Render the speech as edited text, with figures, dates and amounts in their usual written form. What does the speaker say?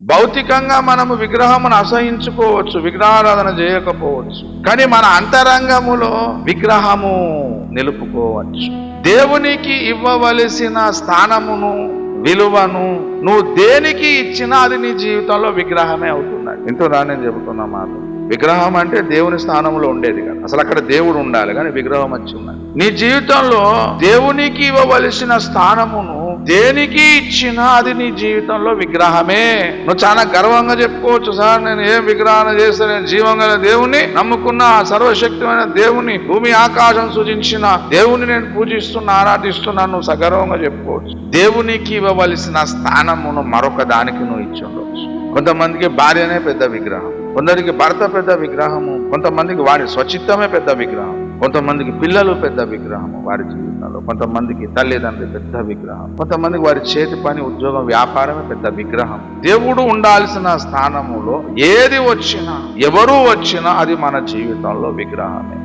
భౌతికంగా మనము విగ్రహమును అసహించుకోవచ్చు, విగ్రహారాధన చేయకపోవచ్చు, కానీ మన అంతరంగములో విగ్రహము నిలుపుకోవచ్చు. దేవునికి ఇవ్వవలసిన స్థానమును, విలువను నువ్వు దేనికి ఇచ్చినా అది నీ జీవితంలో విగ్రహమే అవుతున్నాడు. ఇంతరా నేను చెబుతున్నా మాట. విగ్రహం అంటే దేవుని స్థానంలో ఉండేది కదా, అసలు అక్కడ దేవుడు ఉండాలి, కానీ విగ్రహం వచ్చి ఉన్నది. నీ జీవితంలో దేవునికి ఇవ్వవలసిన స్థానమును దేనికి ఇచ్చినా అది నీ జీవితంలో విగ్రహమే. నువ్వు చాలా గర్వంగా చెప్పుకోవచ్చు, సార్ నేను ఏం విగ్రహాన్ని చేస్తా, నేను జీవం గల దేవుని నమ్ముకున్న, సర్వశక్తిమైన దేవుని, భూమి ఆకాశం సృజించిన దేవుని నేను పూజిస్తున్నా, ఆరాధిస్తున్నాను, నువ్వు సగర్వంగా చెప్పుకోవచ్చు. దేవునికి ఇవ్వవలసిన స్థానమును మరొక దానికి నువ్వు ఇచ్చి ఉండవచ్చు. కొంతమందికి భార్యనే పెద్ద విగ్రహం, కొందరికి భర్త పెద్ద విగ్రహము, కొంతమందికి వారి స్వచిత్తమే పెద్ద విగ్రహం, కొంతమందికి పిల్లలు పెద్ద విగ్రహము వారి జీవితంలో, కొంతమందికి తల్లిదండ్రులు పెద్ద విగ్రహం, కొంతమందికి వారి చేతి పని, ఉద్యోగం, వ్యాపారమే పెద్ద విగ్రహం. దేవుడు ఉండాల్సిన స్థానములో ఏది వచ్చినా, ఎవరు వచ్చినా అది మన జీవితంలో విగ్రహమే.